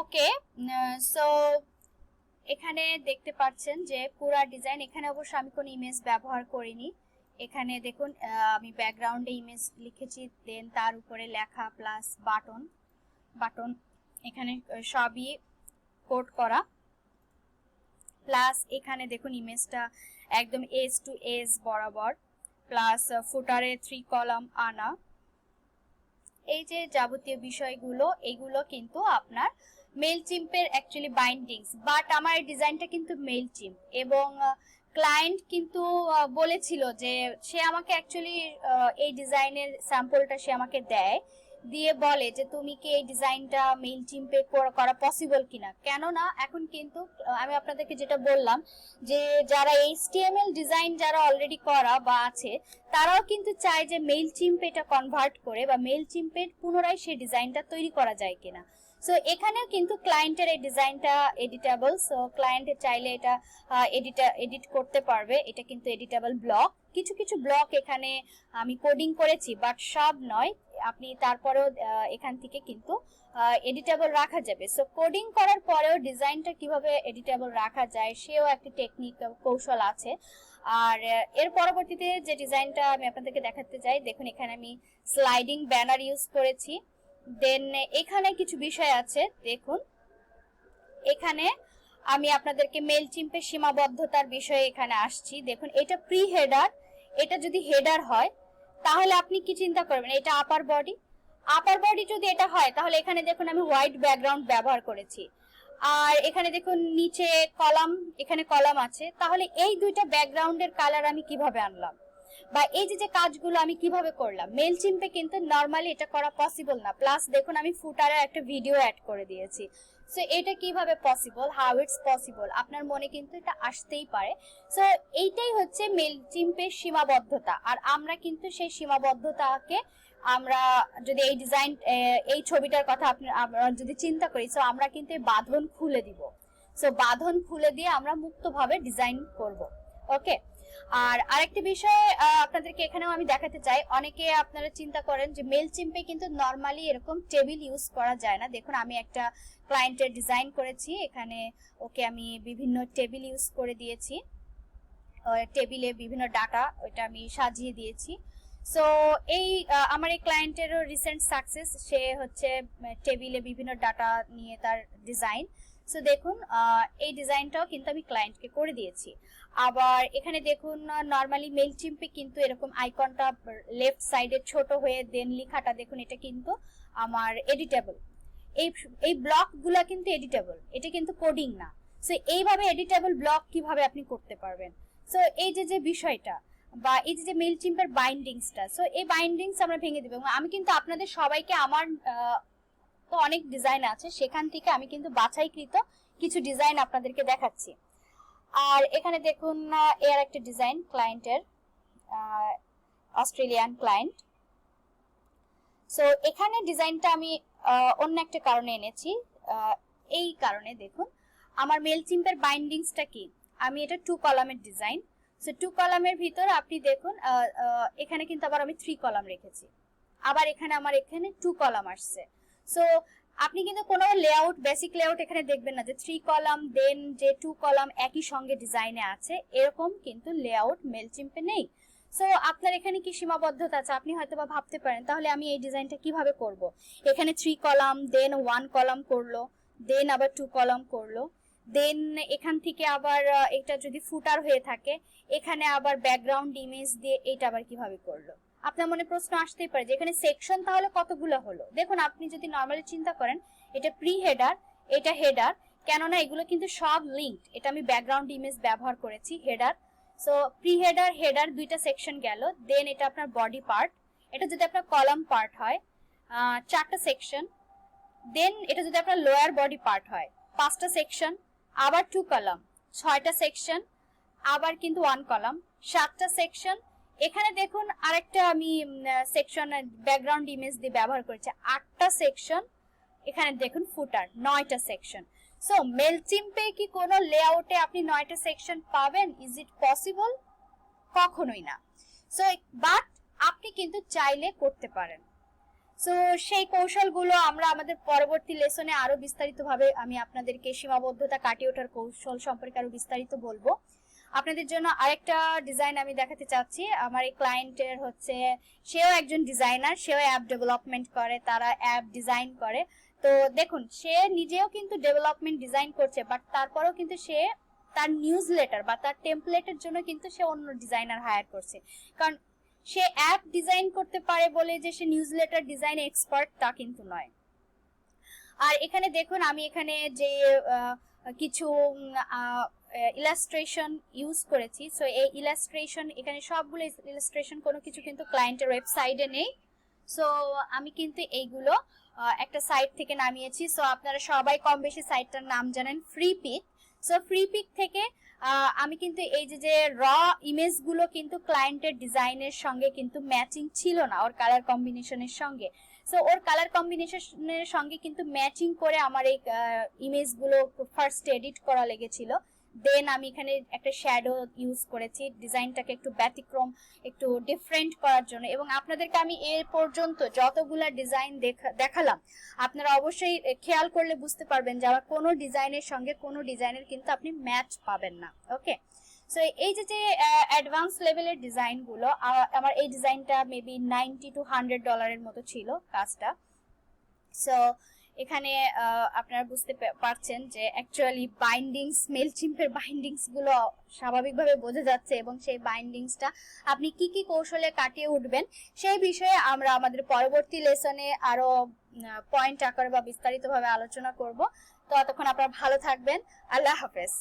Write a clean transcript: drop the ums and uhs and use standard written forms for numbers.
ওকে, so এখানে দেখতে পাচ্ছেন যে পুরো ডিজাইন। এখানে অবশ্য আমি কোনো ইমেজ ব্যবহার করিনি। এখানে দেখুন আমি ব্যাকগ্রাউন্ডে ইমেজ লিখেছি, দেন তার উপরে লেখা প্লাস বাটন বাটন এখানে সবই কোড করা, প্লাস এখানে দেখুন ইমেজটা একদম এজ টু এজ বরাবর, প্লাস ফুটারে 3 কলাম আনা। এই যে যাবতীয় বিষয়গুলো, এগুলো কিন্তু আপনার মেইলচিম্পের অ্যাকচুয়ালি বাইন্ডিংস, বাট আমার ডিজাইনটা কিন্তু মেইলচিম্প, এবং ক্লায়েন্ট কিন্তু বলেছিল যে সে আমাকে অ্যাকচুয়ালি এই ডিজাইনের স্যাম্পলটা সে আমাকে দেয়, দিয়ে বলে যে তুমি কি এই ডিজাইনটা মেইলচিম্পে করা পসিবল কিনা। কেননা এখন কিন্তু আমি আপনাদেরকে যেটা বললাম যে যারা এইচটিএমএল ডিজাইন যারা অলরেডি করা বা আছে, তারাও কিন্তু চায় যে মেইলচিম্প এটা কনভার্ট করে বা মেইলচিম্পের পুনরায় সেই ডিজাইনটা তৈরি করা যায় কিনা। সো এখানেও কিন্তু ক্লায়েন্টের এই ডিজাইনটা এডিটেবল, সো ক্লায়েন্ট চাইলে এটা এডিট করতে পারবে। এটা কিন্তু এডিটেবল ব্লক, কিছু কিছু ব্লক এখানে আমি কোডিং করেছি, বাট সব নয়। আপনি তারপরেও এখান থেকে কিন্তু এডিটেবল রাখা যাবে। সো কোডিং করার পরেও ডিজাইনটা কিভাবে এডিটেবল রাখা যায় সেও একটা টেকনিক কৌশল আছে। আর এর পরবর্তীতে যে ডিজাইনটা আমি আপনাদেরকে দেখাতে চাই, দেখুন এখানে আমি স্লাইডিং ব্যানার ইউজ করেছি। দেন এখানে কিছু বিষয় আছে, দেখুন এখানে আমি আপনাদেরকে মেইলচিম্পের সীমাবদ্ধতার বিষয়ে এখানে আসছি। দেখুন এটা প্রি হেডার, এটা যদি হেডার হয় তাহলে আপনি কি চিন্তা করবেন, এটা আপার বডি। আপার বডি যদি এটা হয় তাহলে এখানে দেখুন আমি হোয়াইট ব্যাকগ্রাউন্ড ব্যবহার করেছি, আর এখানে দেখুন নিচে কলাম, এখানে কলাম আছে। তাহলে এই দুইটা ব্যাকগ্রাউন্ডের কালার আমি কিভাবে আনলাম, বা এই যে কাজগুলো আমি কিভাবে করলাম। মেইলচিম্পে কিন্তু নরমালি এটা করা পসিবল না। প্লাস দেখুন আমি ফুটারে একটা ভিডিও অ্যাড করে দিয়েছি। সো এটা কিভাবে পসিবল, হাউ ইটস পসিবল, আপনার মনে কিন্তু এটা আসতেই পারে। সো এইটাই হচ্ছে মেইলচিম্পের সীমাবদ্ধতা। আর আমরা কিন্তু সেই সীমাবদ্ধতাকে আমরা যদি এই ডিজাইন এই ছবিটার কথা আমরা যদি চিন্তা করি, সো আমরা কিন্তু এই বাঁধন খুলে দিব। সো বাঁধন খুলে দিয়ে আমরা মুক্তভাবে ডিজাইন করব। ওকে, আর আরেকটি বিষয় আপনাদেরকে এখানেও আমি দেখাতে চাই। অনেকে আপনারা চিন্তা করেন যে মেইলচিম্পে কিন্তু নরমালি এরকম টেবিল ইউজ করা যায় না। দেখুন আমি একটা ক্লায়েন্টের ডিজাইন করেছি, এখানে ওকে আমি বিভিন্ন টেবিল ইউজ করে দিয়েছি, টেবিলে বিভিন্ন ডাটা ওইটা আমি সাজিয়ে দিয়েছি। সো এই আমার এই ক্লায়েন্টেরও রিসেন্ট সাকসেস, সে হচ্ছে টেবিলে বিভিন্ন ডাটা নিয়ে তার ডিজাইন। সো দেখুন এই ডিজাইনটাও কিন্তু আমি ক্লায়েন্টকে করে দিয়েছি। আবার এখানে দেখুন নরমালি মেইলচিম্পে কিন্তু এরকম আইকনটা লেফট সাইডে ছোট হয়ে দেন লেখাটা দেখুন, এটা কিন্তু আমার এডিটেবল। এই ব্লকগুলো কিন্তু এডিটেবল, এটা কিন্তু কোডিং না। সো এইভাবে এডিটেবল ব্লক কিভাবে আপনি করতে পারবেন। সো এই যে বিষয়টা বা এই যে মেইলচিম্পের বাইন্ডিংসটা, সো এই বাইন্ডিংস আমরা ভেঙে দেব। আমি কিন্তু আপনাদের সবাইকে আমার তো অনেক ডিজাইন আছে, সেখান থেকে আমি কিন্তু বাছাইকৃত কিছু ডিজাইন আপনাদেরকে দেখাচ্ছি। আর এখানে দেখুন এর একটা ডিজাইন ক্লায়েন্টের, অস্ট্রেলিয়ান ক্লায়েন্ট। সো এখানে ডিজাইনটা আমি অন্য একটা কারণে এনেছি। এই কারণে দেখুন আমার মেইলচিম্পের বাইন্ডিংসটা কি, আমি এটা 2 কলামের ডিজাইন। সো 2 কলামের ভিতর আপনি দেখুন এখানে কিন্তু আবার আমি 3 কলাম রেখেছি, আবার এখানে আমার এখানে 2 কলাম আসছে। সো আপনি কিন্তু কোনো লেআউট, বেসিক লেআউট এখানে দেখবেন না যে 3 কলাম দেন যে 2 কলাম একই সঙ্গে ডিজাইনে আছে, এরকম কিন্তু লেআউট মেইলচিম্পে নেই। সো আপনার এখানে কি সীমাবদ্ধতা আছে, আপনি হয়তো বা ভাবতে পারেন তাহলে আমি এই ডিজাইনটা কিভাবে করব। এখানে 3 কলাম দেন 1 কলাম করলো, দেন আবার 2 কলাম করলো, দেন এখান থেকে আবার এটা যদি ফুটার হয়ে থাকে এখানে আবার ব্যাকগ্রাউন্ড ইমেজ দিয়ে এটা আবার কিভাবে করলো। আপনার মনে প্রশ্ন আসতেই পারে যে এখানে সেকশন তাহলে কতগুলো হলো। দেখুন আপনি যদি নরমালি চিন্তা করেন এটা প্রি হেডার, এটা হেডার, কেননা এগুলো কিন্তু সব লিঙ্কড। এটা আমি ব্যাকগ্রাউন্ড ইমেজ ব্যবহার করেছি header. So pre header header দুইটা সেকশন গেল, দেন এটা আপনার বডি পার্ট, এটা যদি আপনার কলাম পার্ট হয় 4টা সেকশন, দেন এটা যদি আপনার লোয়ার বডি পার্ট হয় 5টা সেকশন, আবার 2 কলাম 6টা সেকশন, আবার কিন্তু 1 কলাম 7টা সেকশন। এখানে দেখুন আরেকটা আমি সেকশন ব্যাকগ্রাউন্ড ইমেজ দিয়ে ব্যবহার করেছি 8টা সেকশন। এখানে দেখুন ফুটার 9টা সেকশন। সো মেইলচিম্পে কি কোনো লেআউটে আপনি 9টা সেকশন পাবেন? Is it possible? কখনোই না। সো বাট আপনি কিন্তু চাইলে করতে পারেন। সো সেই কৌশলগুলো আমরা আমাদের পরবর্তী লেসনে আরো বিস্তারিতভাবে আমি আপনাদেরকে সীমাবদ্ধতা কাটিয়ে ওঠার কৌশল সম্পর্কে আরো বিস্তারিত বলবো। আপনাদের জন্য আরেকটা ডিজাইন আমি দেখাতে চাচ্ছি। আমার এই ক্লায়েন্টের হচ্ছে, সেও একজন ডিজাইনার, সেও অ্যাপ ডেভেলপমেন্ট করে, তারা অ্যাপ ডিজাইন করে। তো দেখুন, সে নিজেও কিন্তু ডেভেলপমেন্ট ডিজাইন করছে, বাট তারপরেও কিন্তু সে তার নিউজ লেটার বা তার টেমপ্লেটের জন্য কিন্তু সে অন্য ডিজাইনার হায়ার করছে। কারণ সে অ্যাপ ডিজাইন করতে পারে বলে যে সে নিউজ লেটার ডিজাইন এক্সপার্ট তা কিন্তু নয়। আর এখানে দেখুন, আমি এখানে যে কিছু ইলাস্ট্রেশন ইউজ করেছি। সো এই ইলাস্ট্রেশন, এখানে সবগুলো ইলাস্ট্রেশন কোনো কিছু কিন্তু ক্লায়েন্টের ওয়েবসাইটে নেই। সো আমি কিন্তু এইগুলো একটা সাইট থেকে নামিয়েছি। সো আপনারা সবাই কম বেশি সাইটটার নাম জানেন, Freepik. So Freepik থেকে আমি কিন্তু এই যে র ইমেজগুলো কিন্তু ক্লায়েন্টের ডিজাইনের সঙ্গে কিন্তু ম্যাচিং ছিল না, ওর কালার কম্বিনেশনের সঙ্গে। সো ওর কালার কম্বিনেশনের সঙ্গে কিন্তু ম্যাচিং করে আমার এই ইমেজগুলো ফার্স্ট এডিট করা লেগেছিল। দেন আমি এখানে একটা শ্যাডো ইউজ করেছি ডিজাইনটাকে একটু ব্যতিক্রম, একটু ডিফারেন্ট করার জন্য। এবং আপনাদেরকে আমি এ পর্যন্ত যতগুলা ডিজাইন দেখালাম, আপনারা অবশ্যই খেয়াল করলে বুঝতে পারবেন যে আমার কোনো ডিজাইনের সঙ্গে কোনো ডিজাইনের কিন্তু আপনি ম্যাচ পাবেন না। ওকে, সো এই যে অ্যাডভান্স লেভেলের ডিজাইনগুলো, আমার এই ডিজাইনটা মেবি $90 to $100 মতো ছিল কাজটা। সো এখানে আপনারা বুঝতে পারছেন যে অ্যাকচুয়ালি বাইন্ডিংস, মেলচিম্পের বাইন্ডিংস গুলো স্বাভাবিকভাবে বোঝা যাচ্ছে, এবং সেই বাইন্ডিংসটা আপনি কি কি কৌশলে কাটিয়ে উঠবেন সেই বিষয়ে আমরা আমাদের পরবর্তী লেসনে আরো পয়েন্ট আকারে বা বিস্তারিতভাবে আলোচনা করব। তো ততক্ষণ আপনারা ভালো থাকবেন। আল্লাহ হাফেজ।